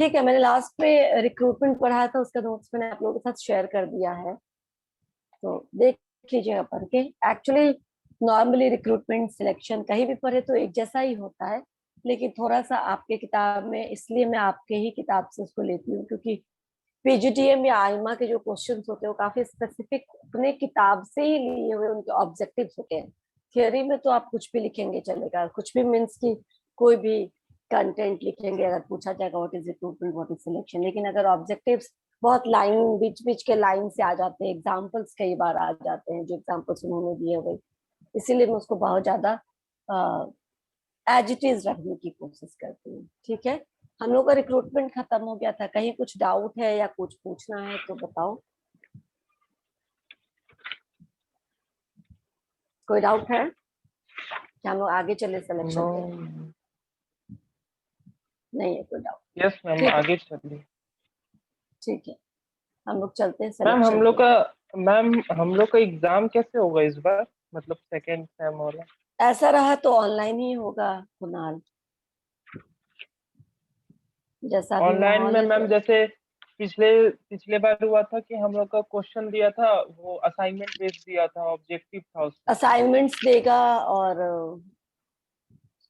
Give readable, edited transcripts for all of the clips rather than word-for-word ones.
ठीक है, मैंने लास्ट में रिक्रूटमेंट पढ़ा था, उसका नोट्स मैंने आप लोगों के साथ शेयर कर दिया है, तो देख लीजिएगा पढ़ के। एक्चुअली नॉर्मली रिक्रूटमेंट सिलेक्शन कहीं भी पढ़े तो एक जैसा ही होता है, लेकिन थोड़ा सा आपके किताब में, इसलिए मैं आपके ही किताब से उसको लेती हूँ, क्योंकि पीजीटीएम या आईमा के जो क्वेश्चंस होते हैं वो काफी स्पेसिफिक अपने किताब से ही लिए हुए उनके ऑब्जेक्टिव्स होते हैं। थियोरी में तो आप कुछ भी लिखेंगे चलेगा, कुछ भी मीन्स की कोई भी कंटेंट लिखेंगे अगर पूछा जाएगा what is recruitment what is selection, लेकिन अगर ऑब्जेक्टिव्स बहुत लाइन बीच बीच के लाइन से आ जाते हैं, एग्जाम्पल्स कई बार आ जाते हैं जो एग्जाम्पल्स उन्होंने दिए हुए, इसीलिए मैं उसको बहुत ज्यादा एज इट इज रखने की कोशिश करती हूँ। ठीक है, हम लोग का रिक्रूटमेंट खत्म हो गया था, कहीं कुछ डाउट है या कुछ पूछना है तो बताओ। कोई डाउट है कि हम लोग आगे चले सिलेक्शन नो। पे? नहीं है कोई डाउट? यस मैम, ठीक है, आगे चलिए। ठीक है, हम लोग चलते हैं मैम सिलेक्शन पे। हम लोग का एग्जाम कैसे होगा इस बार, मतलब सेकेंड सेम वाला? ऐसा रहा तो ऑनलाइन ही होगा कुणाल, जैसा अभी ऑनलाइन माहौल में है मैम, तो। जैसे पिछले पिछले बार हुआ था कि हम लोग का क्वेश्चन दिया था, वो असाइनमेंट बेस्ड दिया था, ऑब्जेक्टिव था उसमें। असाइनमेंट्स देगा और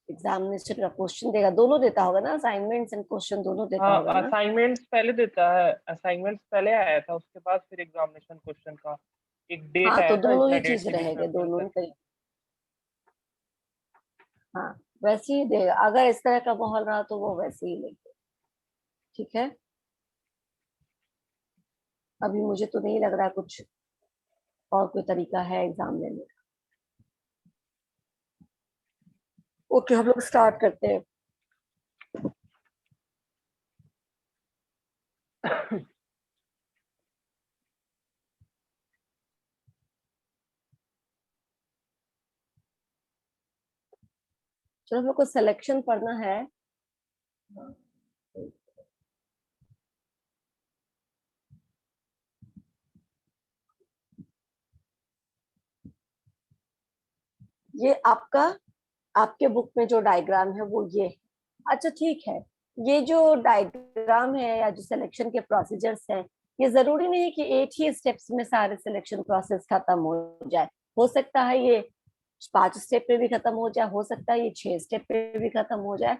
एग्जामिनेशन का क्वेश्चन देगा, दोनों देता होगा ना, असाइनमेंट्स एंड क्वेश्चन दोनों देता हाँ, होगा ना। असाइनमेंट्स पहले देता है, असाइनमेंट्स पहले आया था, उसके बाद फिर एग्जामिनेशन क्वेश्चन का एक डेट हाँ आया तो था, दोनों इतना ही डेट चीज के बीच में रहेंगे, आप कर दोनों ही सकते तरीके। हैं। हाँ वैसे ही देगा, अगर इस तरह का माहौल रहा तो वो वैसे ही लेंगे। ठीक है, अभी मुझे तो नहीं लग रहा कुछ और कोई तरीका है एग्जाम लेने का। ओके, हम लोग स्टार्ट करते हैं। चलो हम लोग को सिलेक्शन पढ़ना है। ये आपका, आपके बुक में जो डायग्राम है वो ये है। अच्छा ठीक है, ये जो डायग्राम है या जो सिलेक्शन के प्रोसीजर्स हैं, ये जरूरी नहीं कि 8 ही स्टेप्स में सारे सिलेक्शन प्रोसेस खत्म हो जाए। हो सकता है ये 5 स्टेप पे भी खत्म हो जाए, हो सकता है ये 6 स्टेप पे भी खत्म हो जाए,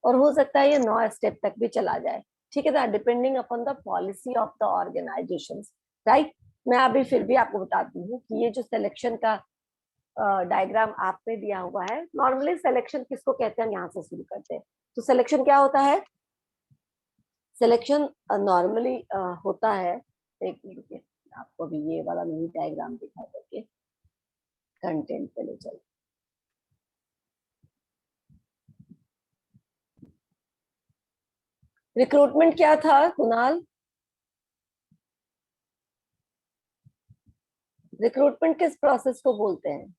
और हो सकता है ये 9 स्टेप तक भी चला जाए। ठीक है ना, depending upon the policy of the organisation. Right, मैं अभी फिर भी आपको बताती हूँ कि ये जो सिलेक्शन का डायग्राम आपने दिया हुआ है, नॉर्मली सिलेक्शन किसको कहते हैं, हम यहाँ से शुरू करते हैं। तो सिलेक्शन क्या होता है? सिलेक्शन नॉर्मली होता है, एक मिनट के, आपको भी ये वाला नहीं डायग्राम दिखा करके कंटेंट पे ले चलो। रिक्रूटमेंट क्या था कुणाल? रिक्रूटमेंट किस प्रोसेस को बोलते हैं?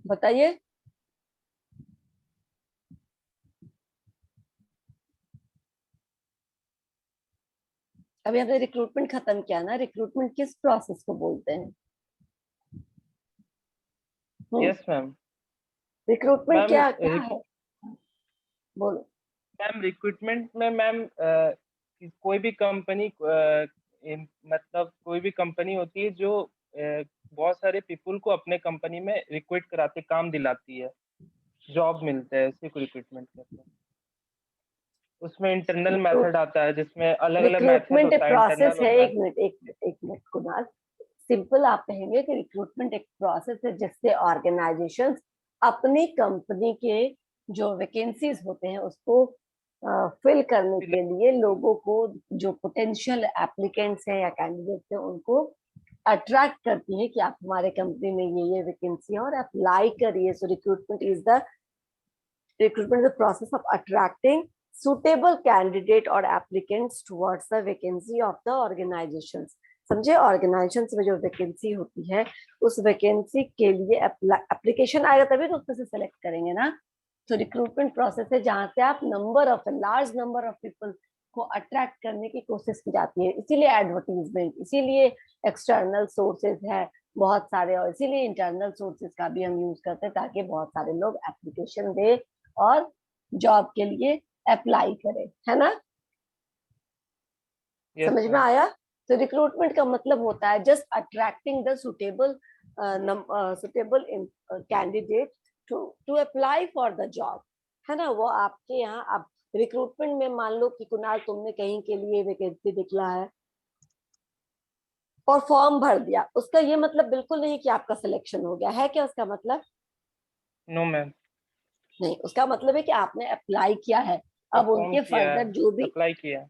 बताइए। अभी हमने रिक्रूटमेंट खत्म किया ना, रिक्रूटमेंट किस प्रोसेस को बोलते हैं? Yes ma'am. रिक्रूटमेंट मैम क्या क्या है, बोलो। मैम रिक्रूटमेंट में मैम कोई भी कंपनी मतलब कोई भी कंपनी होती है जो बहुत सारे पीपल को अपने कंपनी में रिक्रूट कराते, काम दिलाती है, जॉब मिलता है, उसी को रिक्रूटमेंट कहते हैं। उसमें इंटरनल रिक्रूट मेथड आता है, जिसमें अलग अलग मेथड रिक्रूटमेंट एक होता है, प्रोसेस इंटरनल है, और एक मेथड। मिनट एक मिनट कुणाल, सिंपल आप कहेंगे कि रिक्रूटमेंट एक प्रोसेस है जिससे ऑर्गेनाइजेशन अपनी कंपनी के जो वैकेंसीज होते हैं उसको फिल करने के लिए लोगों को, जो पोटेंशियल एप्लीकेंट्स हैं या कैंडिडेट्स हैं, उनको अट्रैक्ट करती है कि आप हमारे कंपनी में ये वैकेंसी है और अप्लाई करिए। So recruitment is the process of attracting suitable candidate or applicants towards the vacancy of the organizations। समझे, ऑर्गेनाइजेशन में जो वैकेंसी होती है उस वैकेंसी के लिए एप्लीकेशन आएगा तभी तो उसमें से सेलेक्ट करेंगे ना। तो रिक्रूटमेंट प्रोसेस है जहां से आप लार्ज नंबर ऑफ पीपल को अट्रैक्ट करने की कोशिश की जाती है, इसीलिए एडवर्टीजमेंट, इसीलिए एक्सटर्नल सोर्सेज है, बहुत सारे, और इसीलिए इंटरनल सोर्सेज का भी हम यूज करते हैं ताकि बहुत सारे लोग एप्लीकेशन दे और जॉब के लिए अप्लाई करें, है ना। यस समझ में मैम। आया। तो रिक्रूटमेंट का मतलब होता है just attracting the suitable candidate to to apply for the job, है ना। वो आपके यहाँ, आप रिक्रूटमेंट में मान लो कि कुणाल तुमने कहीं के लिए वैकेंसी निकला है और फॉर्म भर दिया, उसका ये मतलब बिल्कुल नहीं कि आपका सिलेक्शन हो गया है, क्या उसका मतलब? No ma'am. नहीं, उसका मतलब है कि आपने अप्लाई किया है। अब परफॉर्म उनके किया है, फर्दर जो भी, अप्लाई किया है।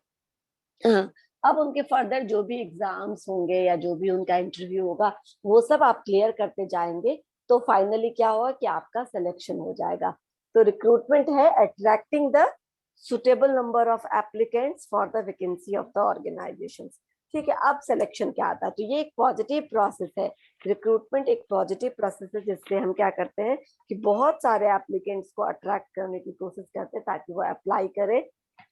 हाँ, अब उनके फर्दर जो भी एग्जाम्स होंगे या जो भी उनका इंटरव्यू होगा, वो सब आप क्लियर करते जाएंगे, तो फाइनली क्या होगा कि आपका सिलेक्शन हो जाएगा। तो रिक्रूटमेंट है attracting the suitable number of applicants for the vacancy of the organisation. ठीक है, अब सिलेक्शन क्या आता है, तो ये एक पॉजिटिव प्रोसेस है। रिक्रूटमेंट एक पॉजिटिव प्रोसेस है जिससे हम क्या करते हैं कि बहुत सारे एप्लीकेंट्स को अट्रैक्ट करने की कोशिश करते हैं ताकि वो अप्लाई करें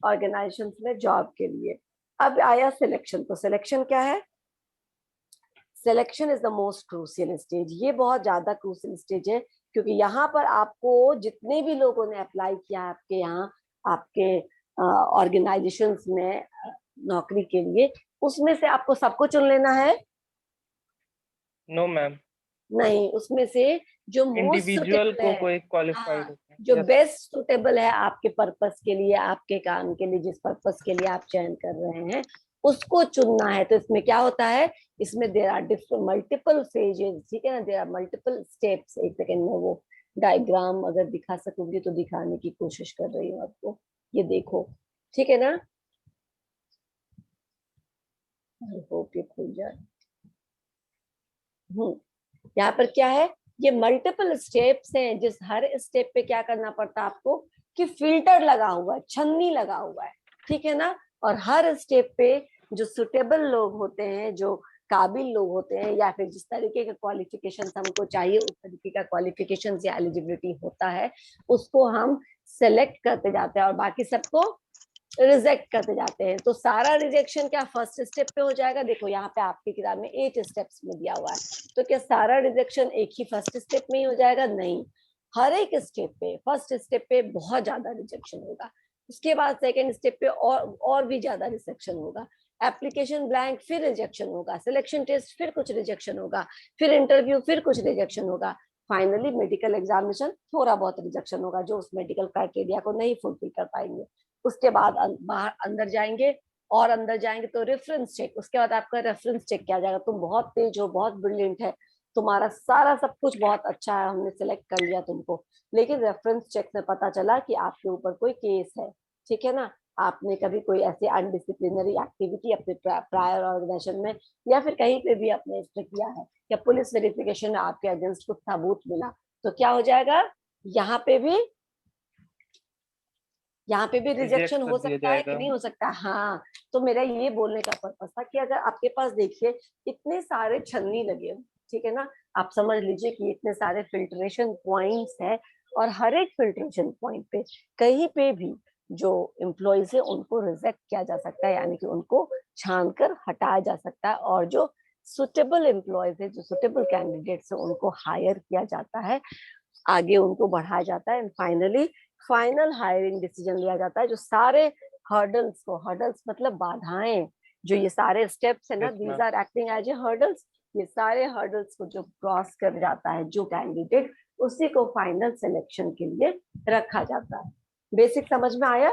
ऑर्गेनाइजेशन में जॉब के लिए। अब आया सिलेक्शन, तो सिलेक्शन क्या है? Selection is the most crucial stage. ये बहुत ज्यादा क्रूशियल स्टेज है क्योंकि यहाँ पर आपको जितने भी लोगों ने अप्लाई किया है आपके यहाँ, आपके ऑर्गेनाइजेशंस में नौकरी के लिए, उसमें से आपको सबको चुन लेना है? No ma'am. नहीं, उसमें से जो मोस्ट इंडिविजुअल सुटेबल को है, कोई क्वालिफाइड हाँ, होता है। जो यस मैम। बेस्ट सुटेबल है आपके पर्पस के लिए, आपके काम के लिए, जिस पर्पस के लिए आप चयन कर रहे हैं, उसको चुनना है। तो इसमें क्या होता है, इसमें there are different multiple phases, ठीक है ना, देर आर मल्टीपल स्टेप्स। एक सेकेंड में वो डायग्राम अगर दिखा सकूंगी तो दिखाने की कोशिश कर रही हूँ आपको, ये देखो, ठीक है ना। आई होप ये खुल जाए। यहाँ पर क्या है, ये मल्टीपल स्टेप्स हैं, जिस हर स्टेप पे क्या करना पड़ता है आपको कि फिल्टर लगा हुआ है, छन्नी लगा हुआ है, ठीक है ना। और हर स्टेप पे जो सुटेबल लोग होते हैं, जो काबिल लोग होते हैं, या फिर जिस तरीके का क्वालिफिकेशन हमको चाहिए उस तरीके का क्वालिफिकेशन या एलिजिबिलिटी होता है, उसको हम सेलेक्ट करते जाते हैं और बाकी सबको रिजेक्ट करते जाते हैं। तो सारा रिजेक्शन क्या फर्स्ट स्टेप पे हो जाएगा? देखो यहाँ पे आपकी किताब में 8 स्टेप्स में दिया हुआ है, तो क्या सारा रिजेक्शन एक ही फर्स्ट स्टेप में ही हो जाएगा? नहीं, हर एक स्टेप पे, फर्स्ट स्टेप पे बहुत ज्यादा रिजेक्शन होगा, उसके बाद सेकेंड स्टेप पे और भी ज्यादा रिजेक्शन होगा, एप्लीकेशन ब्लैंक फिर रिजेक्शन होगा, सिलेक्शन टेस्ट फिर कुछ रिजेक्शन होगा, फिर इंटरव्यू फिर कुछ रिजेक्शन होगा, फाइनली मेडिकल एग्जामिनेशन थोड़ा बहुत रिजेक्शन होगा जो उस मेडिकल क्राइटेरिया को नहीं फुलफिल कर पाएंगे। उसके बाद बाहर अंदर जाएंगे, और अंदर जाएंगे तो रेफरेंस चेक, उसके बाद आपका रेफरेंस चेक किया जाएगा, तुम बहुत तेज हो, बहुत ब्रिलियंट है, तुम्हारा सारा सब कुछ बहुत अच्छा है, हमने सिलेक्ट कर लिया तुमको, लेकिन रेफरेंस चेक में पता चला कि आपके ऊपर कोई केस है, ठीक है ना। आपने कभी कोई ऐसी अनडिसिप्लिनरी एक्टिविटी अपने प्रायर ऑर्गेनाइजेशन में या फिर कहीं पे भी अपने इसमें किया है, या पुलिस वेरिफिकेशन में आपके अगेंस्ट कुछ सबूत मिला, तो क्या हो जाएगा, यहाँ पे भी यहाँ पे भी रिजेक्ट रिजेक्शन कर हो दिया सकता है कि जाएगा। नहीं हो सकता? हाँ, तो मेरा ये बोलने का पर्पस था कि अगर आपके पास देखिए इतने सारे छन्नी लगे हो, ठीक है ना, आप समझ लीजिए कि इतने सारे फिल्ट्रेशन पॉइंट्स हैं, और हर एक फिल्ट्रेशन पॉइंट पे कहीं पे भी जो एम्प्लॉयज है उनको रिजेक्ट किया जा सकता है, यानी कि उनको छान कर हटाया जा सकता है, और जो सुटेबल एम्प्लॉयज है, जो सुटेबल कैंडिडेट्स है, उनको हायर किया जाता है, आगे उनको बढ़ाया जाता है, and finally final hiring decision लिया जाता है, जो सारे हर्डल्स को, हर्डल्स मतलब बाधाएं, जो ये सारे स्टेप्स है ना, yes these ma'am. Are acting as a hurdles, ये सारे हर्डल्स को जो क्रॉस कर जाता है जो कैंडिडेट, उसी को फाइनल सिलेक्शन के लिए रखा जाता है। बेसिक समझ में आया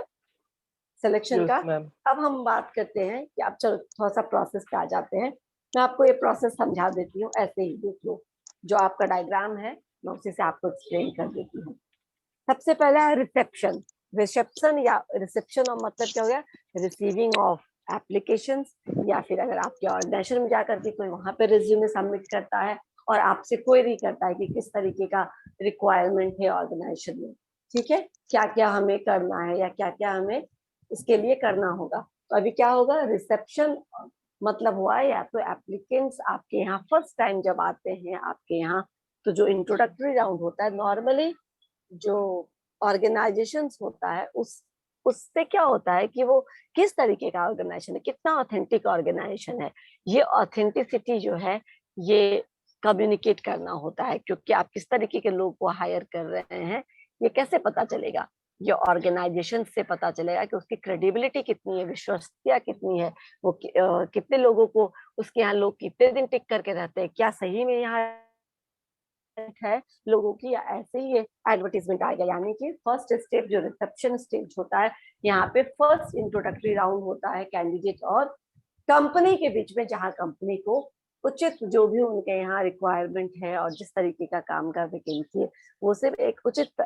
सिलेक्शन का। Yes ma'am. अब हम बात करते हैं कि अब चलो थोड़ा सा प्रोसेस पे आ जाते हैं, मैं आपको ये प्रोसेस समझा देती हूँ, ऐसे ही देख लो, जो आपका डायग्राम है मैं उसी से आपको एक्सप्लेन कर देती हूँ। सबसे पहला है रिसेप्शन। रिसेप्शन या रिसेप्शन और मतलब क्या हो गया, रिसीविंग ऑफ एप्लीकेशन, या फिर अगर आपके ऑर्गेनाइजेशन में जाकर के कोई वहां पे रिज्यूमे सबमिट करता है और आपसे क्वेरी करता है कि किस तरीके का रिक्वायरमेंट है ऑर्गेनाइजेशन में, ठीक है, क्या क्या हमें करना है या क्या क्या हमें इसके लिए करना होगा। तो अभी क्या होगा, रिसेप्शन मतलब हुआ या तो एप्लीकेंट्स आपके यहाँ फर्स्ट टाइम जब आते हैं आपके यहाँ, तो जो इंट्रोडक्टरी राउंड होता है नॉर्मली, जो ऑर्गेनाइजेशन होता है उससे क्या होता है कि वो किस तरीके का ऑर्गेनाइजेशन है, कितना ऑथेंटिक ऑर्गेनाइजेशन है, ये ऑथेंटिसिटी जो है ये कम्युनिकेट करना होता है, क्योंकि आप किस तरीके के लोग को हायर कर रहे हैं ये कैसे पता चलेगा? ये ऑर्गेनाइजेशन से पता चलेगा कि उसकी क्रेडिबिलिटी कितनी है, विश्वसनीयता कितनी है, वो कितने लोगों को, उसके यहाँ लोग कितने दिन टिक करके रहते हैं, क्या सही में यहाँ है लोगों की, या ऐसे ही ये एडवर्टीजमेंट आएगा। यानी कि फर्स्ट स्टेप जो रिसेप्शन स्टेज होता है, यहाँ पे फर्स्ट इंट्रोडक्टरी राउंड होता है कैंडिडेट और कंपनी के बीच में, जहाँ कंपनी को उचित जो भी उनके यहाँ रिक्वायरमेंट है और जिस तरीके का काम का वैकेंसी है, वो सिर्फ एक उचित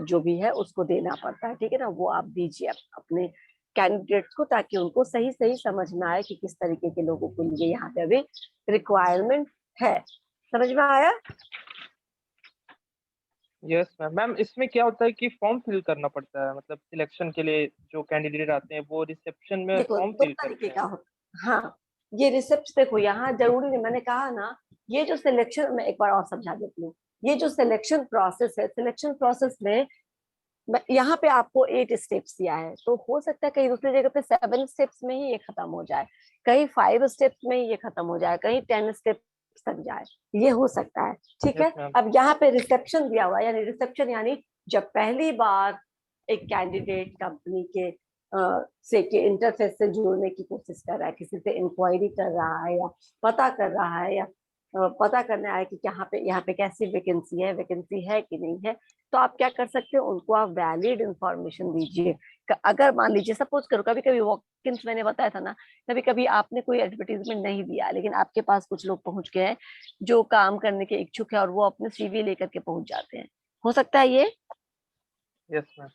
जो भी है उसको देना पड़ता है। ठीक है ना, वो आप दीजिए अपने कैंडिडेट्स को, ताकि उनको सही सही समझ में आए कि किस तरीके के लोगों को लिए यहाँ पे अभी रिक्वायरमेंट है। समझ में आया? Yes ma'am. मैम इसमें क्या होता है कि फॉर्म फिल करना पड़ता है, मतलब सिलेक्शन के लिए जो कैंडिडेट आते हैं वो रिसेप्शन में देखो फॉर्म दो फिल तरीके करते का हैं। होता, हाँ, ये रिसेप्ट देखो यहाँ जरूरी नहीं, मैंने कहा ना, ये जो सिलेक्शन, मैं एक बार और समझा देती हूँ। ये जो सिलेक्शन प्रोसेस है, सिलेक्शन प्रोसेस में यहाँ पे आपको 8 स्टेप्स दिया है, तो हो सकता है कहीं दूसरी जगह पे 7 स्टेप्स में ही ये खत्म हो जाए, कहीं 5 स्टेप्स में ही ये खत्म हो जाए, कहीं 10 स्टेप्स तक जाए, ये हो सकता है। ठीक यस है, मैम। अब यहाँ पे रिसेप्शन दिया हुआ है, यानी रिसेप्शन यानी जब पहली बार एक कैंडिडेट कंपनी के से के इंटरफेस से जुड़ने की कोशिश कर रहा है, किसी से इंक्वायरी कर रहा है, या पता कर रहा है, या पता करने आया कि यहाँ पे कैसी वैकेंसी है कि नहीं है, तो आप क्या कर सकते हो, उनको आप वैलिड इंफॉर्मेशन दीजिए। अगर मान लीजिए सपोज करो, कभी कभी वॉक इन, मैंने बताया था ना, कभी कभी आपने कोई एडवर्टीजमेंट नहीं दिया, लेकिन आपके पास कुछ लोग पहुंच गए हैं जो काम करने के इच्छुक है, और वो अपने सीवी लेकर के पहुंच जाते हैं, हो सकता है ये। Yes ma'am.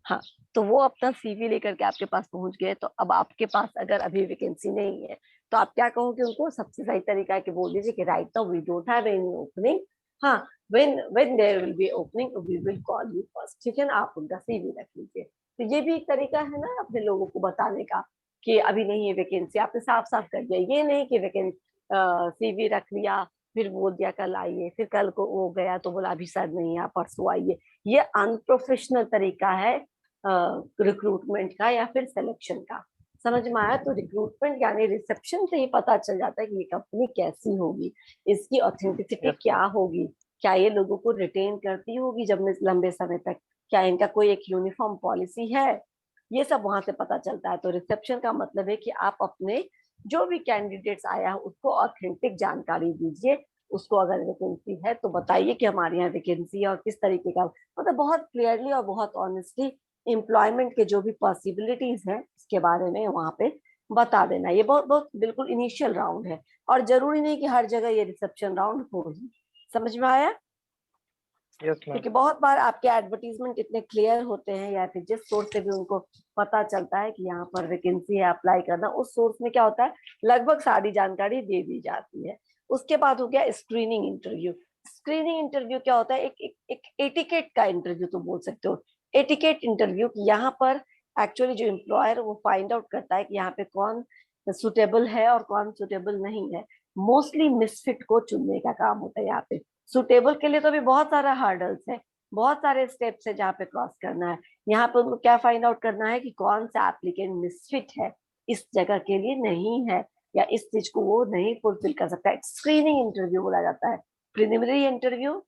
हाँ, तो वो अपना सीवी लेकर के आपके पास पहुंच गए, तो अब आपके पास अगर अभी वैकेंसी नहीं है, तो आप क्या कहोगे उनको? सबसे सही तरीका है कि बोल दीजिए कि right now we don't have any opening, हाँ, when there will be opening we will call you first. ठीक है ना, आप उनका सीवी रख लीजिए। तो ये भी एक तरीका है ना अपने लोगों को बताने का कि अभी नहीं है वैकेंसी, आपने साफ साफ कर दिया, ये नहीं कि वैकेंसी सीवी रख लिया, फिर बोल दिया कल आइए, फिर कल को वो गया तो बोला अभी सर नहीं है, परसों आइए। ये अनप्रोफेशनल तरीका है रिक्रूटमेंट का या फिर सिलेक्शन का। समझ में आया? तो रिक्रूटमेंट यानी रिसेप्शन से ही पता चल जाता है कि ये कंपनी कैसी होगी, इसकी ऑथेंटिसिटी यस क्या मैम। होगी, क्या ये लोगों को रिटेन करती होगी जब लंबे समय तक, क्या इनका कोई एक यूनिफॉर्म पॉलिसी है, ये सब वहां से पता चलता है। तो रिसेप्शन का मतलब है कि आप अपने जो भी कैंडिडेट्स आया है उसको ऑथेंटिक जानकारी दीजिए, उसको अगर वैकेंसी है तो बताइए कि हमारे यहाँ वैकेंसी है, और किस तरीके का, मतलब बहुत क्लियरली और बहुत ऑनेस्टली एम्प्लॉयमेंट के जो भी पॉसिबिलिटीज है इसके बारे में वहां पे बता देना। ये बहुत बहुत बिल्कुल इनिशियल राउंड है, और जरूरी नहीं कि हर जगह ये रिसेप्शन राउंड हो ही। समझ में आया? Yes ma'am. क्योंकि बहुत बार आपके एडवर्टीजमेंट इतने क्लियर होते हैं, या फिर जिस सोर्स से भी उनको पता चलता है कि यहाँ पर वैकेंसी है, अप्लाई करना, उस सोर्स में क्या होता है, लगभग सारी जानकारी दे दी जाती है। उसके बाद हो गया स्क्रीनिंग इंटरव्यू। स्क्रीनिंग इंटरव्यू क्या होता है? एक एटिकेट का इंटरव्यू तो बोल सकते हो। एटिकेट इंटरव्यू, यहाँ पर एक्चुअली जो एम्प्लॉयर वो फाइंड आउट करता है कि यहाँ पे कौन सुटेबल है और कौन सुटेबल नहीं है। मोस्टली मिसफिट को चुनने का काम होता है यहाँ पे। सुटेबल के लिए तो भी बहुत सारा हार्डल्स है, बहुत सारे स्टेप्स है जहाँ पे क्रॉस करना है। यहाँ पे उनको क्या फाइंड आउट करना है कि कौन सा एप्लीकेंट मिसफिट है, इस जगह के लिए नहीं है, या इस चीज को वो नहीं फुलफिल कर सकता है। स्क्रीनिंग इंटरव्यू बोला जाता है। प्रिलिमिनरी इंटरव्यू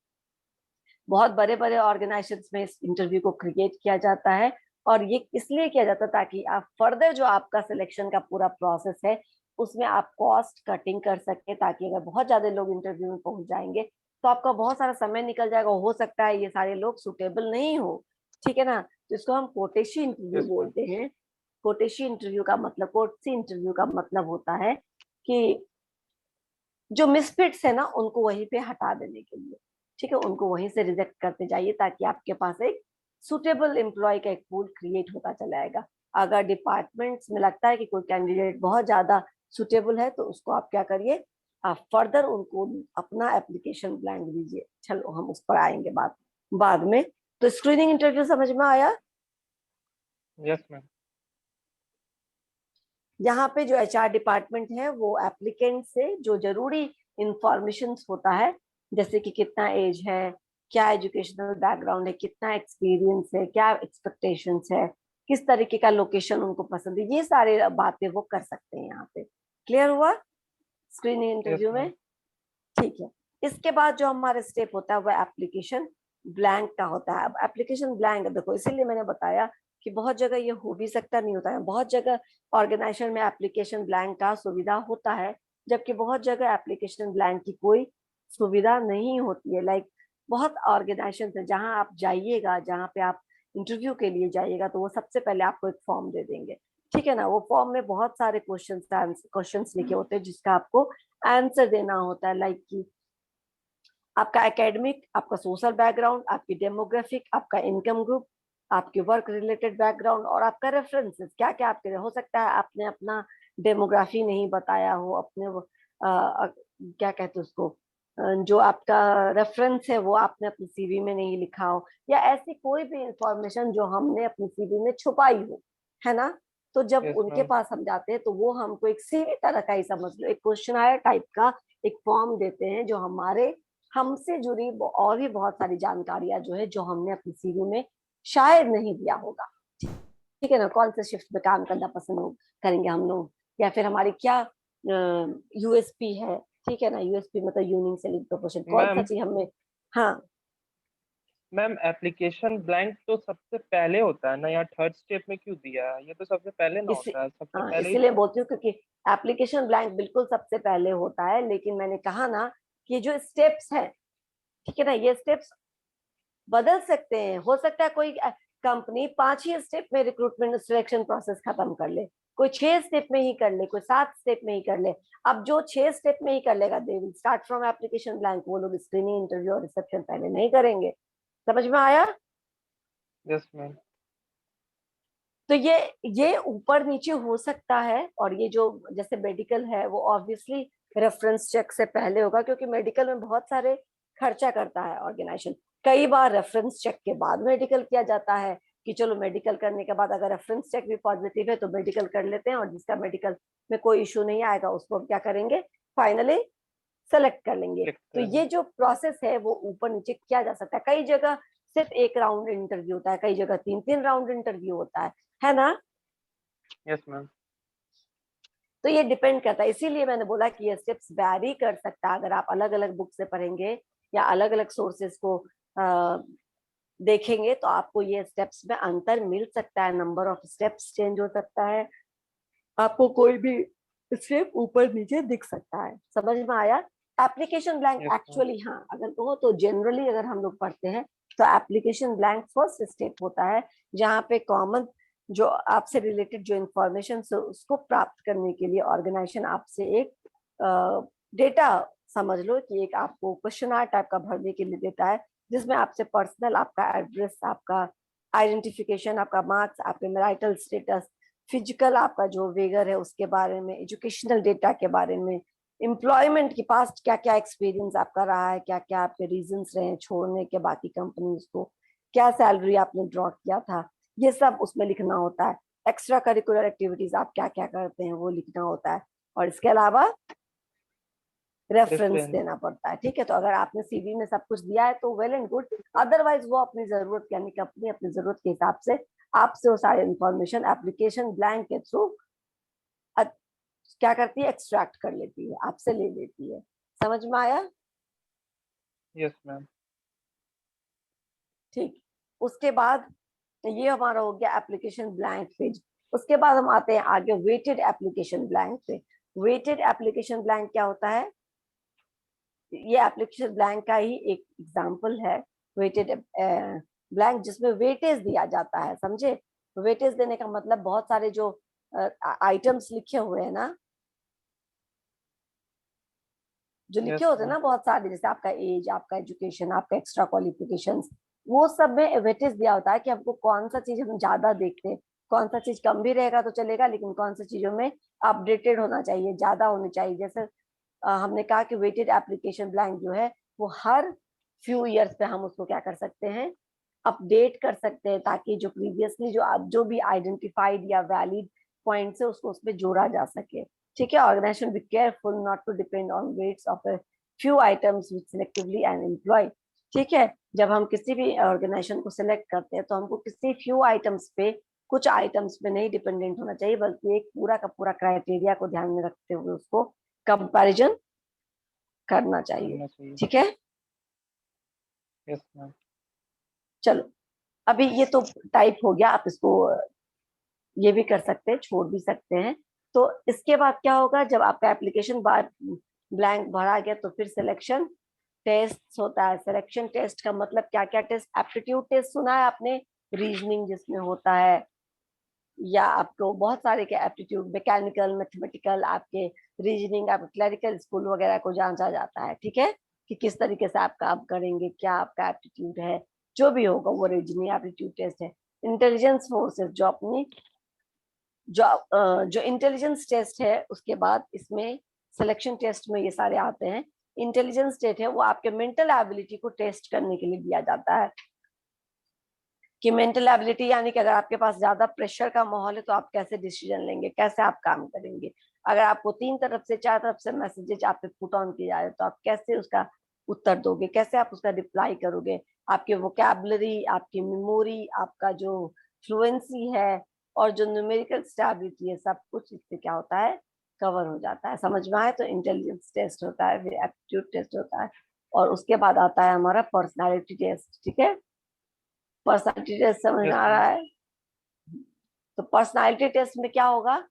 बहुत बड़े बड़े ऑर्गेनाइजेशन में इस इंटरव्यू को क्रिएट किया जाता है, और ये इसलिए किया जाता है ताकि आप फर्दर जो आपका सिलेक्शन का पूरा प्रोसेस है उसमें आप कॉस्ट कटिंग कर सके, ताकि अगर बहुत ज्यादा लोग इंटरव्यू में पहुंच जाएंगे तो आपका बहुत सारा समय निकल जाएगा, हो सकता है ये सारे लोग सुटेबल नहीं हो। ठीक है ना, तो इसको हम कोटेशी इंटरव्यू यस मैम। बोलते हैं। कोटेशी इंटरव्यू का मतलब, कोटेशी इंटरव्यू का मतलब होता है कि जो मिसफिट्स है ना उनको वहीं पे हटा देने के लिए, ठीक है, उनको वहीं से रिजेक्ट करते जाइए, ताकि आपके पास एक सुटेबल एम्प्लॉय का एक पूल क्रिएट होता चला जाएगा। अगर डिपार्टमेंट्स में लगता है कि कोई कैंडिडेट बहुत ज्यादा सुटेबल है, तो उसको आप क्या करिए, आप फर्दर उनको अपना एप्लीकेशन ब्लैंक दीजिए। चलो हम उस पर आएंगे बाद में। तो स्क्रीनिंग इंटरव्यू समझ में आया? Yes ma'am. यहाँ पे जो एचआर डिपार्टमेंट है वो एप्लीकेंट से जो जरूरी इंफॉर्मेशन होता है, जैसे कि कितना एज है, क्या एजुकेशनल बैकग्राउंड है, कितना एक्सपीरियंस है, क्या एक्सपेक्टेशंस है, किस तरीके का लोकेशन उनको पसंद है, ये सारे बातें वो कर सकते हैं यहाँ पे। क्लियर हुआ स्क्रीनिंग यस इंटरव्यू मैम। में? ठीक है। इसके बाद जो हमारा स्टेप होता है वो एप्लीकेशन ब्लैंक का होता है। अब एप्लीकेशन ब्लैंक देखो, इसीलिए मैंने बताया कि बहुत जगह ये हो भी सकता नहीं होता है, बहुत जगह ऑर्गेनाइजेशन में एप्लीकेशन ब्लैंक का सुविधा होता है, जबकि बहुत जगह एप्लीकेशन ब्लैंक की कोई सुविधा नहीं होती है। लाइक बहुत ऑर्गेनाइजेशन है जहां आप जाइएगा, जहां पे आप इंटरव्यू के लिए जाइएगा, तो वो सबसे पहले आपको एक फॉर्म दे देंगे, ठीक है ना। वो फॉर्म में बहुत सारे क्वेश्चंस लिखे होते हैं जिसका आपको आंसर देना होता है। लाइक कि आपका एकेडमिक, आपका सोशल बैकग्राउंड, आपकी डेमोग्राफिक, आपका इनकम ग्रुप, आपके वर्क रिलेटेड बैकग्राउंड और आपका रेफरेंसेस क्या क्या आपके। हो सकता है आपने अपना डेमोग्राफी नहीं बताया हो, अपने क्या कहते हैं उसको, जो आपका रेफरेंस है वो आपने अपनी सीवी में नहीं लिखा हो, या ऐसी कोई भी इंफॉर्मेशन जो हमने अपनी सीवी में छुपाई हो, है ना। तो जब यस उनके मैम। पास हम जाते हैं तो वो हमको एक सीवी तरह का ही समझ लो, एक क्वेश्चन टाइप का एक फॉर्म देते हैं जो हमारे हमसे जुड़ी और भी बहुत सारी जानकारियां जो है जो हमने अपनी सीवी में शायद नहीं दिया होगा, ठीक है ना। कौन से शिफ्ट में काम करना करेंगे हम लोग, या फिर हमारी क्या यूएसपी है, ठीक है ना। यूएसपी मतलब यूनिक सेलिंग प्रोपोर्शन, कौन सा मैम चीज हमें। हाँ, मैम एप्लीकेशन ब्लैंक तो सबसे पहले होता है ना, यहाँ थर्ड स्टेप में क्यों दिया है? ये तो सबसे पहले ना इस होता है, सबसे हाँ पहले ही इसीलिए तो। बोलती हूँ क्योंकि एप्लीकेशन ब्लैंक बिल्कुल सबसे पहले होता है, लेकिन मैंने कहा ना कि जो स्टेप्स हैं, ठीक है ना, ये स्टेप्स बदल सकते हैं। हो सकता है कोई कंपनी 5 ही स्टेप में रिक्रूटमेंट सिलेक्शन प्रोसेस खत्म कर ले, कोई 6 स्टेप में ही कर ले, कोई 7 स्टेप में ही कर ले। अब जो 6 स्टेप में ही कर लेगा, they will start from application blank, वो लोग स्क्रीनिंग, इंटरव्यू और रिसेप्शन पहले नहीं करेंगे। समझ में आया। Yes ma'am. तो ये ऊपर नीचे हो सकता है, और ये जो जैसे मेडिकल है वो ऑब्वियसली रेफरेंस चेक से पहले होगा, क्योंकि मेडिकल में बहुत सारे खर्चा करता है ऑर्गेनाइजेशन। कई बार रेफरेंस चेक के बाद मेडिकल किया जाता है कि चलो मेडिकल करने के बाद अगर रेफरेंस चेक भी पॉजिटिव है तो मेडिकल कर लेते हैं, और जिसका मेडिकल में कोई इश्यू नहीं आएगा उसको हम क्या करेंगे, फाइनली सेलेक्ट कर लेंगे। क्लिक तो कर। ये जो प्रोसेस है वो ऊपर नीचे किया जा सकता है। कई जगह सिर्फ एक राउंड इंटरव्यू होता है, कई जगह 3-3 राउंड इंटरव्यू होता है ना। Yes ma'am. तो ये डिपेंड करता है, इसीलिए मैंने बोला कि ये स्टेप्स वैरी कर सकता है। अगर आप अलग अलग बुक से पढ़ेंगे या अलग अलग सोर्सेस को देखेंगे तो आपको ये स्टेप्स में अंतर मिल सकता है, नंबर ऑफ स्टेप्स चेंज हो सकता है, आपको कोई भी स्टेप ऊपर नीचे दिख सकता है। समझ में आया। Application blank yes ma'am. Actually, हाँ अगर कहो तो जनरली अगर हम लोग पढ़ते हैं तो एप्लीकेशन ब्लैंक फर्स्ट स्टेप होता है, जहाँ पे कॉमन जो आपसे रिलेटेड जो इंफॉर्मेशन उसको प्राप्त करने के लिए ऑर्गेनाइजेशन आपसे एक डेटा, समझ लो कि एक आपको क्वेश्चनर टाइप का भरने के लिए देता है, जिसमें आपसे पर्सनल आपका एड्रेस, आपका आइडेंटिफिकेशन, आपका मार्क्स, आपके मैरिटल स्टेटस, फिजिकल आपका जो वेगर है उसके बारे में, एजुकेशनल डेटा के बारे में, एम्प्लॉयमेंट की पास्ट क्या क्या एक्सपीरियंस आपका रहा है, क्या क्या आपके रीजंस रहे हैं छोड़ने के बाकी कंपनीज को, क्या सैलरी आपने ड्रॉ किया था, ये सब उसमें लिखना होता है। एक्स्ट्रा करिकुलर एक्टिविटीज आप क्या क्या करते हैं वो लिखना होता है, और इसके अलावा रेफरेंस रेफरेंस। देना पड़ता है। ठीक है, तो अगर आपने सीवी में सब कुछ दिया है तो वेल एंड गुड, अदरवाइज वो अपनी जरूरत यानी कि अपनी अपनी जरूरत के हिसाब से आपसे वो सारी इंफॉर्मेशन एप्लीकेशन ब्लैंक के थ्रू क्या करती है, एक्सट्रैक्ट कर लेती है, आपसे ले लेती है। समझ में आया। Yes ma'am. ठीक, उसके बाद ये हमारा हो गया एप्लीकेशन ब्लैंक पेज। उसके बाद हम आते हैं आगे वेटेड एप्लीकेशन ब्लैंक पे। वेटेड एप्लीकेशन ब्लैंक क्या होता है, ये एप्लीकेशन ब्लैंक का ही एक एग्जांपल है, वेटेड ब्लैंक जिसमें वेटेज दिया जाता है, समझे। वेटेज देने का मतलब बहुत सारे जो आइटम्स लिखे हुए हैं ना, जो लिखे यस होते हैं मैम। ना बहुत सारे, जैसे आपका एज, आपका एजुकेशन, आपका एक्स्ट्रा क्वालिफिकेशंस, वो सब में वेटेज दिया होता है कि हमको कौन सा चीज हम ज्यादा देखते हैं, कौन सा चीज कम भी रहेगा तो चलेगा, लेकिन कौन सी चीजों में अपडेटेड होना चाहिए, ज्यादा होनी चाहिए। जैसे हमने कहा कि वेटेड एप्लीकेशन ब्लैंक जो है वो हर फ्यू ईयर्स पे हम उसको क्या कर सकते हैं, अपडेट कर सकते हैं, ताकि जो प्रीवियसली जो आप जो भी आइडेंटिफाइड या वैलिड पॉइंट्स है उसको उसमें जोड़ा जा सके। ठीक है, organisation be careful not to depend on weights of a few items which selectively and employ. ठीक है, जब हम किसी भी ऑर्गेनाइजेशन को सिलेक्ट करते हैं तो हमको किसी फ्यू आइटम्स पे, कुछ आइटम्स पे नहीं डिपेंडेंट होना चाहिए, बल्कि एक पूरा का पूरा क्राइटेरिया को ध्यान में रखते हुए उसको कंपैरिजन करना चाहिए। करना चाहिए। ठीक है, यस मैम। चलो अभी ये तो टाइप हो गया, आप इसको ये भी कर सकते हैं, छोड़ भी सकते हैं। तो इसके बाद क्या होगा, जब आपका एप्लीकेशन बार ब्लैंक भरा गया तो फिर सिलेक्शन टेस्ट होता है। सिलेक्शन टेस्ट का मतलब क्या क्या टेस्ट, एप्टीट्यूड टेस्ट सुना है आपने, रीजनिंग जिसमें होता है, या आपको बहुत सारे के एप्टीट्यूड, मैकेनिकल, मैथमेटिकल, आपके रीजनिंग, आपके क्लरिकल स्कूल वगैरह को जांचा जाता है। ठीक है, कि किस तरीके से आप काम करेंगे, क्या आपका एप्टीट्यूड है, जो भी होगा वो रीजनिंग एप्टीट्यूड टेस्ट है। इंटेलिजेंस फोर्सेस जो अपनी जो इंटेलिजेंस टेस्ट है, उसके बाद इसमें सिलेक्शन टेस्ट में ये सारे आते हैं। इंटेलिजेंस टेस्ट है वो आपके मेंटल एबिलिटी को टेस्ट करने के लिए दिया जाता है, कि मेंटल एबिलिटी यानी कि अगर आपके पास ज्यादा प्रेशर का माहौल है तो आप कैसे डिसीजन लेंगे, कैसे आप काम करेंगे। अगर आपको 3 तरफ से 4 तरफ से मैसेजेस आप पे पुट ऑन किए जा रहे तो आप कैसे उसका उत्तर दोगे, कैसे आप उसका रिप्लाई करोगे। आपके वोकैबुलरी, आपकी मेमोरी, आपका जो फ्लुएंसी है और जो न्यूमेरिकल स्टेबिलिटी है, सब कुछ इससे क्या होता है, कवर हो जाता है। समझ में आए तो इंटेलिजेंस टेस्ट होता है, फिर एप्टीट्यूड टेस्ट होता है, और उसके बाद आता है हमारा पर्सनालिटी टेस्ट। ठीक है, पर्सनालिटी टेस्ट समझ में यस आ मैम। रहा है। तो पर्सनालिटी टेस्ट में क्या होगा,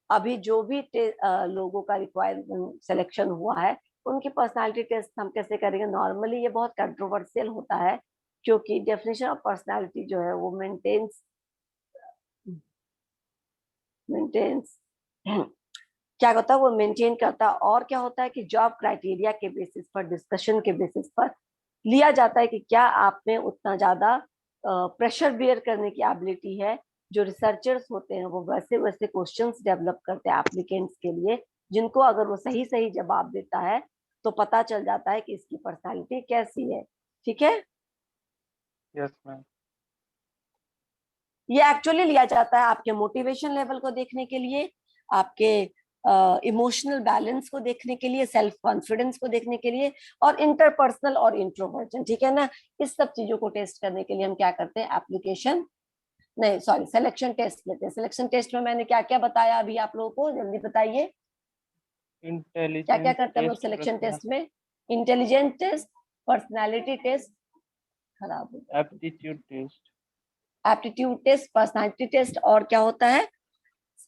अभी जो भी लोगों का रिक्वायरमेंट सिलेक्शन हुआ है उनकी पर्सनालिटी टेस्ट हम कैसे करेंगे। नॉर्मली ये बहुत कंट्रोवर्शियल होता है, क्योंकि डेफिनेशन ऑफ पर्सनालिटी जो है वो मेंटेन्स मेंटेन्स क्या होता है, वो मेंटेन करता है। और क्या होता है कि जॉब क्राइटेरिया के बेसिस पर, डिस्कशन के बेसिस पर लिया जाता है कि क्या आप में उतना ज्यादा प्रेशर बियर करने की एबिलिटी है। जो रिसर्चर्स होते हैं वो वैसे वैसे क्वेश्चंस डेवलप करते हैं एप्लीकेंट्स के लिए, जिनको अगर वो सही सही जवाब देता है तो पता चल जाता है कि इसकी पर्सनालिटी कैसी है। ठीक है, यस मैम। ये एक्चुअली लिया जाता है आपके मोटिवेशन लेवल को देखने के लिए, आपके इमोशनल बैलेंस को देखने के लिए, सेल्फ कॉन्फिडेंस को देखने के लिए, और इंटरपर्सनल और इंट्रोवर्जन। ठीक है ना, इस सब चीजों को टेस्ट करने के लिए हम क्या करते हैं, एप्लीकेशन नहीं सॉरी सिलेक्शन टेस्ट लेते हैं। सिलेक्शन टेस्ट में मैंने क्या क्या बताया अभी आप लोगों को, जल्दी बताइए। क्या क्या इंटेलिजेंस करते हैं हम लोग टेस्ट, सिलेक्शन पर्सनल, टेस्ट में, इंटेलिजेंस टेस्ट, पर्सनैलिटी टेस्ट, खराब हो गया, aptitude test. Aptitude test, personality test, और क्या होता है,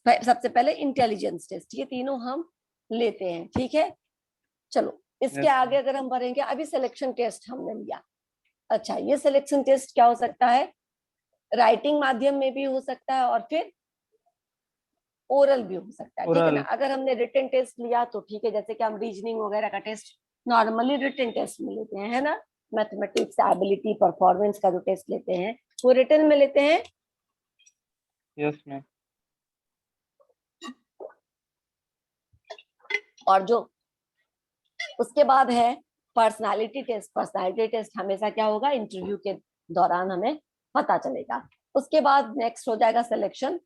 सबसे पहले इंटेलिजेंस टेस्ट। ये तीनों हम लेते हैं। ठीक है, चलो इसके यस आगे मैम। अगर हम बढ़ेंगे, अभी सिलेक्शन टेस्ट हमने लिया। अच्छा, ये सिलेक्शन टेस्ट क्या हो सकता है, राइटिंग माध्यम में भी हो सकता है और फिर ओरल भी हो सकता है। ठीक है ना, ओरल। अगर हमने रिटन टेस्ट लिया तो ठीक है, जैसे कि हम रीजनिंग वगैरह का टेस्ट नॉर्मली रिटन टेस्ट में लेते हैं, है ना। मैथमेटिक्स एबिलिटी परफॉर्मेंस का जो टेस्ट लेते हैं वो रिटन में लेते हैं। Yes ma'am. और जो उसके बाद है पर्सनालिटी टेस्ट। पर्सनालिटी टेस्ट हमेशा क्या होगा, इंटरव्यू के दौरान हमें पता चलेगा। उसके बाद नेक्स्ट हो जाएगा सिलेक्शन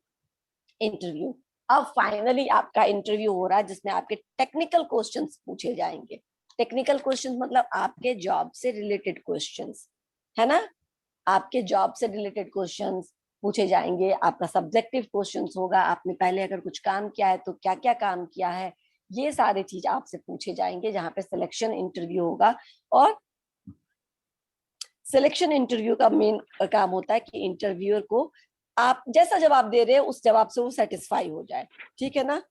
इंटरव्यू। अब फाइनली आपका इंटरव्यू हो रहा है जिसमें आपके टेक्निकल क्वेश्चंस पूछे जाएंगे। टेक्निकल क्वेश्चंस मतलब आपके जॉब से रिलेटेड क्वेश्चंस, है ना। आपके जॉब से रिलेटेड क्वेश्चंस पूछे जाएंगे, आपका सब्जेक्टिव क्वेश्चंस होगा, आपने पहले अगर कुछ काम किया है तो क्या क्या काम किया है, ये सारे चीज आपसे पूछे जाएंगे जहां पे सिलेक्शन इंटरव्यू होगा। और सिलेक्शन इंटरव्यू का मेन काम होता है कि इंटरव्यूअर को आप जैसा जवाब दे रहे हैं उस जवाब से वो सेटिस्फाई हो जाए। ठीक है ना,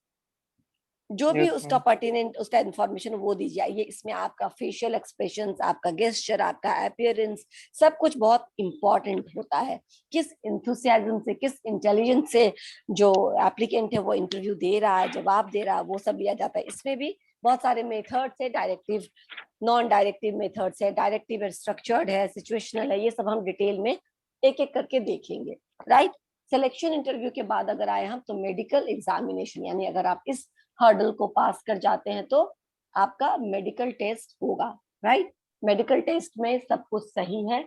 जो भी यस उसका मैम। पर्टिनेंट उसका इंफॉर्मेशन वो दीजिए। ये इसमें आपका फेशियल एक्सप्रेशन, आपका गेस्चर, आपका अपीयरेंस, सब कुछ बहुत इंपॉर्टेंट होता है। किस इंथुसियाज्म से, किस इंटेलिजेंस से जो एप्लीकेंट है वो इंटरव्यू दे रहा है, जवाब दे रहा है, वो सब लिया जाता है। इसमें भी बहुत सारे मेथड्स है, डायरेक्टिव, नॉन डायरेक्टिव मेथड्स है, डायरेक्टिव है, स्ट्रक्चर्ड है, सिचुएशनल है, ये सब हम डिटेल में एक एक करके देखेंगे। राइट, सिलेक्शन इंटरव्यू के बाद अगर आए हम तो मेडिकल एग्जामिनेशन, यानी अगर आप इस हर्डल को पास कर जाते हैं तो आपका मेडिकल टेस्ट होगा। राइट, मेडिकल टेस्ट में सब कुछ सही है,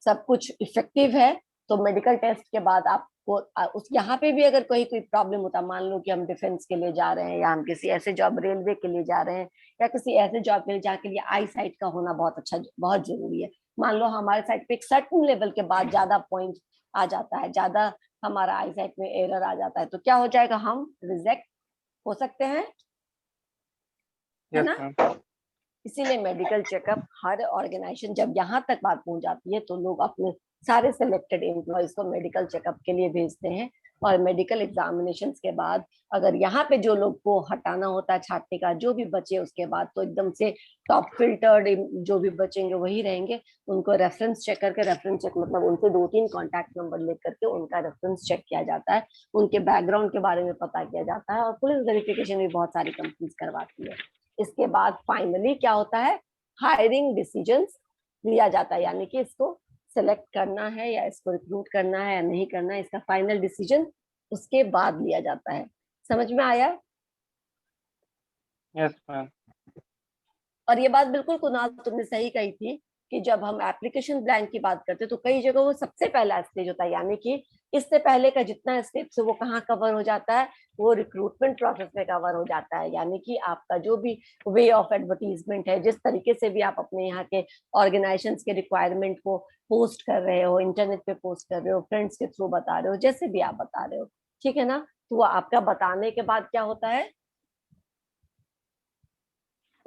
सब कुछ इफेक्टिव है, तो मेडिकल टेस्ट के बाद आपको उस यहाँ पे भी अगर कोई कोई प्रॉब्लम होता, मान लो कि हम डिफेंस के लिए जा रहे हैं, या हम किसी ऐसे जॉब, रेलवे के लिए जा रहे हैं, या किसी ऐसे जॉब के लिए जहाँ के लिए आई साइट का होना बहुत अच्छा, बहुत जरूरी है। मान लो हमारे साइड पे एक सर्टन लेवल के बाद ज्यादा पॉइंट आ जाता है, ज्यादा हमारा आई साइट में एरर आ जाता है, तो क्या हो जाएगा, हम रिजेक्ट हो सकते हैं। है यस ना। मैम। इसीलिए मेडिकल चेकअप हर ऑर्गेनाइजेशन जब यहाँ तक बात पहुंच जाती है तो लोग अपने सारे सिलेक्टेड एम्प्लॉयज को मेडिकल चेकअप के लिए भेजते हैं। और मेडिकल एग्जामिनेशन के बाद अगर यहाँ पे जो लोग को हटाना होता है छांटने का, जो भी बचे उसके बाद तो एकदम से टॉप फिल्टर्ड जो भी बचेंगे वही रहेंगे। उनको रेफरेंस चेक करके, रेफरेंस चेक मतलब उनसे 2-3 कॉन्टैक्ट नंबर लेकर के उनका रेफरेंस चेक किया जाता है, उनके बैकग्राउंड के बारे में पता किया जाता है, और पुलिस वेरिफिकेशन भी बहुत सारी कंपनीज करवाती है। इसके बाद फाइनली क्या होता है, हायरिंग डिसीजंस लिया जाता है, यानी कि इसको सेलेक्ट करना है या इसको रिक्रूट करना है या नहीं करना है, इसका फाइनल डिसीजन उसके बाद लिया जाता है। समझ में आया। Yes ma'am. और ये बात बिल्कुल कुणाल तुमने सही कही थी कि जब हम एप्लीकेशन ब्लैंक की बात करते हैं तो कई जगह वो सबसे पहला स्टेज होता है, यानी कि इससे पहले का जितना स्टेप्स है वो कहाँ कवर हो जाता है, वो रिक्रूटमेंट प्रोसेस में कवर हो जाता है। यानी कि आपका जो भी वे ऑफ एडवर्टीजमेंट है, जिस तरीके से भी आप अपने यहाँ के ऑर्गेनाइजेशन के रिक्वायरमेंट को पोस्ट कर रहे हो, इंटरनेट पे पोस्ट कर रहे हो, फ्रेंड्स के थ्रू बता रहे हो, जैसे भी आप बता रहे हो, ठीक है ना। तो वो आपका बताने के बाद क्या होता है,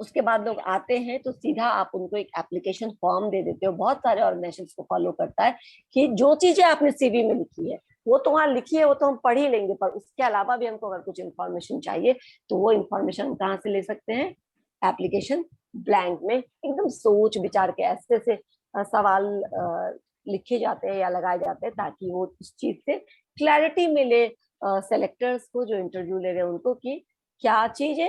उसके बाद लोग आते हैं तो सीधा आप उनको एक एप्लीकेशन फॉर्म दे देते हो। बहुत सारे ऑर्गेनाइजेशन को फॉलो करता है कि जो चीजें आपने सीवी में लिखी है वो तो वहां लिखी है, वो तो हम पढ़ ही लेंगे, पर उसके अलावा भी हमको अगर कुछ इन्फॉर्मेशन चाहिए तो वो इन्फॉर्मेशन हम कहाँ से ले सकते हैं, एप्लीकेशन ब्लैंक में। एकदम सोच विचार के ऐसे से सवाल लिखे जाते हैं या लगाए जाते हैं ताकि वो उस चीज से क्लैरिटी मिले सेलेक्टर्स को, जो इंटरव्यू ले रहे हैं उनको, कि क्या चीजें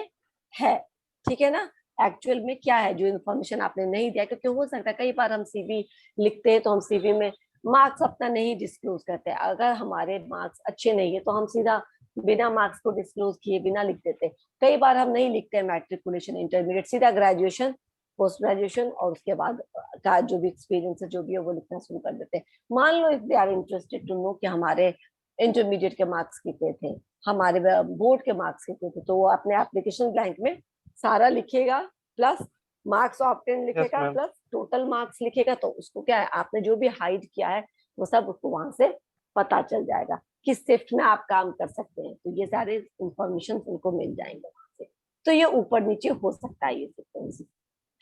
है, ठीक है ना, एक्चुअल में क्या है जो इन्फॉर्मेशन आपने नहीं दिया। क्योंकि हो सकता है कई बार हम सीवी लिखते हैं तो हम सीवी में मार्क्स अपना नहीं डिस्क्लोज करते, अगर हमारे मार्क्स अच्छे नहीं है तो हम सीधा बिना मार्क्स को डिस्क्लोज किए बिना लिख देते। कई बार हम नहीं लिखते मैट्रिकुलेशन, इंटरमीडिएट, सीधा ग्रेजुएशन, पोस्ट ग्रेजुएशन और उसके बाद का जो भी एक्सपीरियंस है जो भी है वो लिखना शुरू कर देते हैं। मान लो if they are interested to know कि हमारे इंटरमीडिएट के मार्क्स कितने थे, हमारे बोर्ड के मार्क्स कितने थे, तो वो अपने एप्लीकेशन ब्लैंक में सारा लिखेगा, प्लस मार्क्स ऑब्टेन यस लिखेगा, मैम। प्लस टोटल मार्क्स लिखेगा। तो उसको क्या है, आपने जो भी हाइड किया है वो सब उसको वहां से पता चल जाएगा, किस शिफ्ट में आप काम कर सकते हैं, तो ये सारे इंफॉर्मेशन उनको मिल जाएंगे वहां से। तो ये ऊपर नीचे हो सकता है ये सीक्वेंस।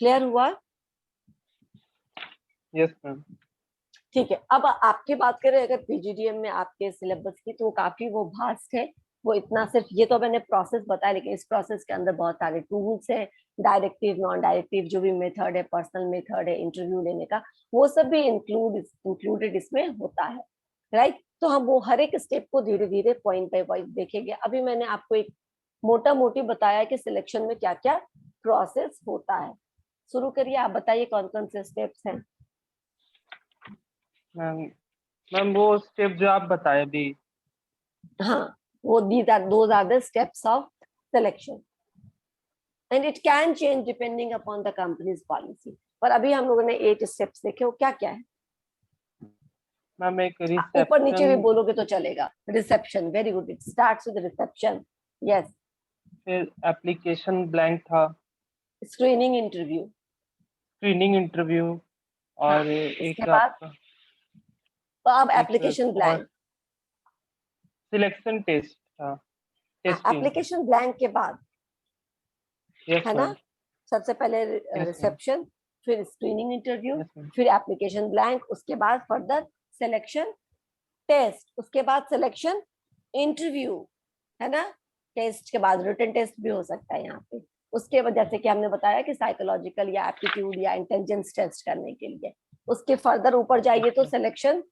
क्लियर हुआ। Yes ma'am. ठीक है, अब आपकी बात करें अगर पीजीडीएम में आपके सिलेबस की, तो काफी वो भास्ट है। वो इतना सिर्फ ये तो मैंने प्रोसेस बताया, लेकिन इस प्रोसेस के अंदर बहुत सारे टूल्स है, डायरेक्टिव नॉन डायरेक्टिव जो भी मेथड है, पर्सनल मेथड है इंटरव्यू लेने का, वो सब भी इंक्लूडेड इसमें होता है, राइट। तो हम वो हर एक स्टेप को धीरे धीरे पॉइंट बाय पॉइंट देखेंगे। अभी मैंने आपको एक मोटा मोटी बताया कि सिलेक्शन में क्या क्या प्रोसेस होता है। शुरू करिए, आप बताइए कौन कौन से स्टेप्स हैं। मैम मैम वो स्टेप जो आप बताए अभी। हाँ, वो those are the steps of selection and it can change depending upon the company's policy। पर अभी हम लोगों ने 8 स्टेप्स देखे, वो क्या क्या है। मैम एक ऊपर नीचे भी रिसेप्शन, बोलोगे तो चलेगा। Reception, very good, it starts with reception. Yes. फिर एप्लीकेशन ब्लैंक था, स्क्रीनिंग इंटरव्यू। स्क्रीनिंग इंटरव्यू, हाँ, और इसके एक बाद आपका तो अब एक एप्लीकेशन और ब्लैंक। सिलेक्शन टेस्ट था, टेस्टिंग। एप्लीकेशन ब्लैंक के बाद, यस है ना, मैम। सबसे पहले यस मैम। रिसेप्शन, फिर स्क्रीनिंग इंटरव्यू, यस मैम। फिर एप्लीकेशन ब्लैंक, उसके बाद फर्दर सिलेक्शन टेस्ट, उसके बाद सिलेक्शन इंटरव्यू, है ना। टेस्ट के बाद रिटन टेस्ट भी हो सकता है यहाँ पे। उसके बाद जैसे कि हमने बताया कि साइकोलॉजिकल या एप्टीट्यूड या इंटेलिजेंस टेस्ट करने के लिए, उसके फर्दर ऊपर जाइए तो सिलेक्शन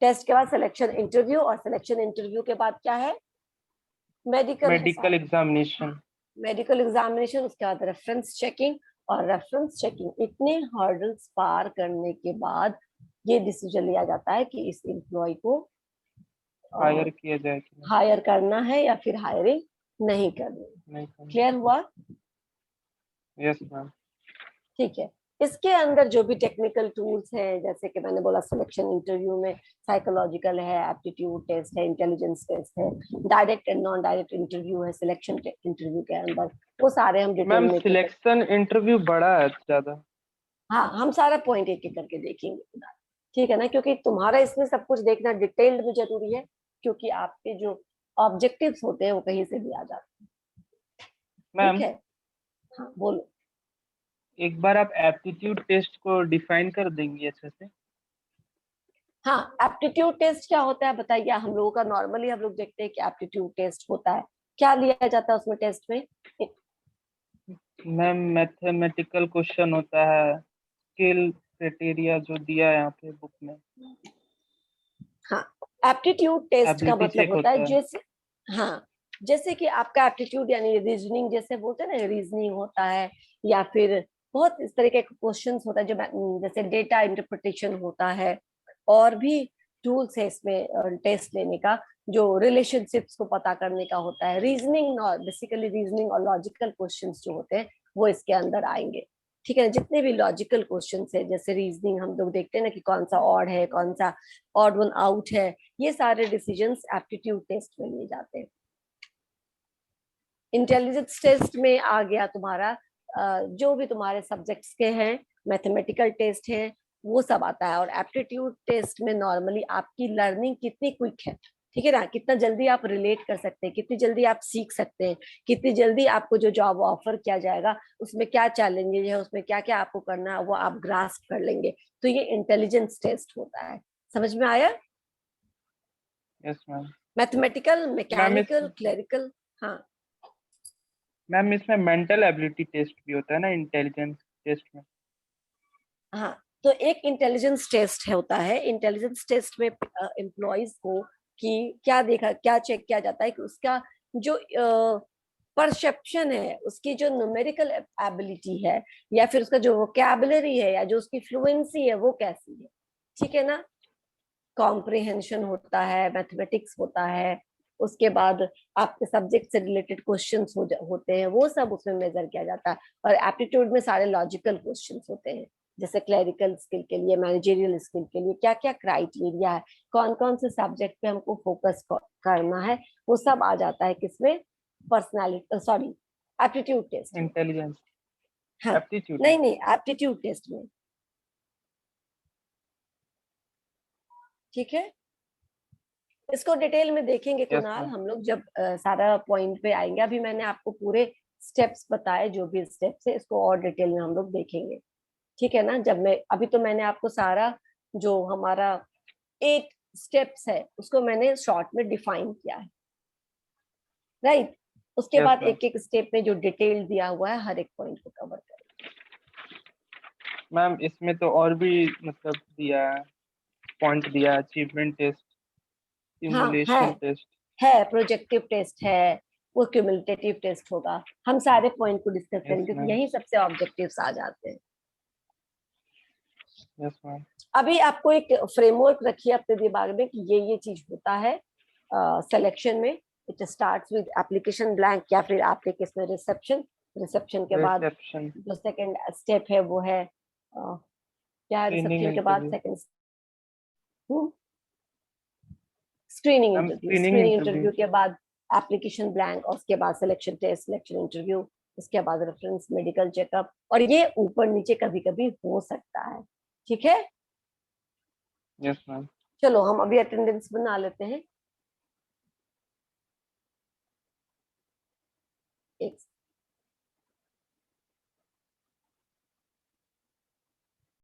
टेस्ट के बाद सिलेक्शन इंटरव्यू, और सिलेक्शन इंटरव्यू के बाद क्या है, मेडिकल है मेडिकल सारे। एग्जामिनेशन। मेडिकल एग्जामिनेशन, उसके बाद रेफरेंस चेकिंग, और रेफरेंस चेकिंग इतने हर्डल्स पार करने के बाद ये डिसीजन लिया जाता है कि इस एम्प्लॉय को हायर किया जाए कि नहीं। हायर करना है या फिर हायरिंग नहीं करनी। नहीं करना। क्लियर हुआ। Yes ma'am. ठीक है, इसके अंदर जो भी टेक्निकल टूल्स हैं, जैसे कि मैंने बोला सिलेक्शन इंटरव्यू में साइकोलॉजिकल है, एप्टीट्यूड टेस्ट है, इंटेलिजेंस टेस्ट है, direct and non direct interview है सिलेक्शन इंटरव्यू के अंदर, वो सारे हम डिटेल मैम में एक एक। सिलेक्शन इंटरव्यू बड़ा है ज्यादा। हाँ, हम सारा पॉइंट एक एक करके देखेंगे, ठीक है ना, क्योंकि तुम्हारा इसमें सब कुछ देखना डिटेल्ड में जरूरी है, क्योंकि आपके जो ऑब्जेक्टिव्स होते हैं वो कहीं से भी आ जाते हैं। ठीक मैम है। हाँ बोलो। एक बार आप एप्टीट्यूड टेस्ट को डिफाइन कर देंगी अच्छे से? हाँ, एप्टीट्यूड टेस्ट क्या होता है बताइए। हम लोगों का नॉर्मली हम लोग देखते हैं कि एप्टीट्यूड टेस्ट होता है, क्या लिया जाता है उसमें टेस्ट में? मैम मैथमेटिकल क्वेश्चन होता है, स्किल क्राइटेरिया जो दिया है यहाँ पे बुक में। हाँ, एप्टीट्यूड टेस्ट का एबिलिटी मतलब चेक होता है होता है। जैसे, हाँ, जैसे कि आपका एप्टीट्यूड यानी रीजनिंग जैसे बोलते हैं ना, रीजनिंग होता है, या फिर बहुत इस तरह के क्वेश्चंस होता है जो जैसे डेटा इंटरप्रिटेशन होता है, और भी टूल्स है इसमें टेस्ट लेने का, जो रिलेशनशिप्स को पता करने का होता है। रीजनिंग और बेसिकली रीजनिंग और लॉजिकल क्वेश्चंस जो होते हैं वो इसके अंदर आएंगे। ठीक है ना, जितने भी लॉजिकल क्वेश्चंस है, जैसे रीजनिंग हम लोग देखते हैं ना कि कौन सा ऑड है, कौन सा ऑड वन आउट है, ये सारे डिसीजंस एप्टीट्यूड टेस्ट में लिए जाते हैं। इंटेलिजेंस टेस्ट में आ गया तुम्हारा जो भी तुम्हारे सब्जेक्ट्स के हैं, मैथमेटिकल टेस्ट है, वो सब आता है। और एप्टीट्यूड टेस्ट में नॉर्मली आपकी लर्निंग कितनी क्विक है, ठीक है ना, कितना जल्दी आप रिलेट कर सकते हैं, कितनी जल्दी आप सीख सकते हैं, कितनी जल्दी आपको जो जॉब ऑफर किया जाएगा उसमें क्या चैलेंजेस है, उसमें क्या क्या आपको करना है, वो आप ग्रास्प कर लेंगे। तो ये इंटेलिजेंस टेस्ट होता है। समझ में आया? Yes ma'am. मैथमेटिकल, मैम इस मैकेनिकल, क्लरिकल। हाँ मैम इसमें मेंटल एबिलिटी टेस्ट भी होता है ना इंटेलिजेंस टेस्ट में? हाँ, तो एक इंटेलिजेंस टेस्ट है होता है। इंटेलिजेंस टेस्ट में एम्प्लॉयज को कि क्या देखा, क्या चेक किया जाता है कि उसका जो परसेप्शन है, उसकी जो न्यूमेरिकल एबिलिटी है, या फिर उसका जो वोकैबुलरी है, या जो उसकी फ्लुएंसी है वो कैसी है। ठीक है ना, कॉम्प्रिहेंशन होता है, मैथमेटिक्स होता है, उसके बाद आपके सब्जेक्ट से रिलेटेड क्वेश्चंस होते हैं, वो सब उसमें मेजर किया जाता है। और एप्टीट्यूड में सारे लॉजिकल क्वेश्चंस होते हैं, जैसे क्लरिकल स्किल के लिए, मैनेजरियल स्किल के लिए क्या क्या क्राइटेरिया है, कौन कौन से सब्जेक्ट पे हमको फोकस करना है, वो सब आ जाता है किसमें, पर्सनालिटी सॉरी एप्टीट्यूड टेस्ट में। इंटेलिजेंस हाँ, एप्टीट्यूड में। नहीं नहीं, एप्टीट्यूड टेस्ट में। ठीक है, इसको डिटेल में देखेंगे यस कुणाल मैम। हम लोग जब सारा पॉइंट पे आएंगे। अभी मैंने आपको पूरे स्टेप्स बताए, जो भी स्टेप्स है इसको और डिटेल में हम लोग देखेंगे। ठीक है ना, जब मैं अभी तो मैंने आपको सारा जो हमारा 8 स्टेप्स है उसको मैंने शॉर्ट में डिफाइन किया है, राइट। उसके यस बाद मैम। एक एक स्टेप में जो डिटेल दिया हुआ है हर एक पॉइंट को कवर करें। मैम इसमें तो और भी मतलब दिया है, पॉइंट दिया है, अचीवमेंट टेस्ट, हाँ सिमुलेशन टेस्ट। है प्रोजेक्टिव टेस्ट है, वो क्यूमुलेटिव टेस्ट होगा। हम सारे पॉइंट को डिस्कस यस करेंगे, क्योंकि मैम। यही सबसे ऑब्जेक्टिव्स आ जाते हैं। Yes ma'am. अभी आपको एक फ्रेमवर्क रखिए अपने दिमाग में कि ये चीज होता है सिलेक्शन में। It starts with application blank, या फिर आप देखिए इसमें रिसेप्शन। रिसेप्शन के बाद रिसेप्शन, जो सेकंड स्टेप है वो है क्या है, स्क्रीनिंग रिसेप्शन के बाद interview. Second screening ma'am interview. Screening screening interview. Interview के बाद एप्लीकेशन ब्लैंक, और उसके बाद सिलेक्शन टेस्ट, सिलेक्शन इंटरव्यू, उसके बाद रेफरेंस मेडिकल चेकअप, और ये ऊपर नीचे कभी कभी हो सकता है। ठीक है, यस मैम। चलो हम अभी अटेंडेंस बना लेते हैं। एक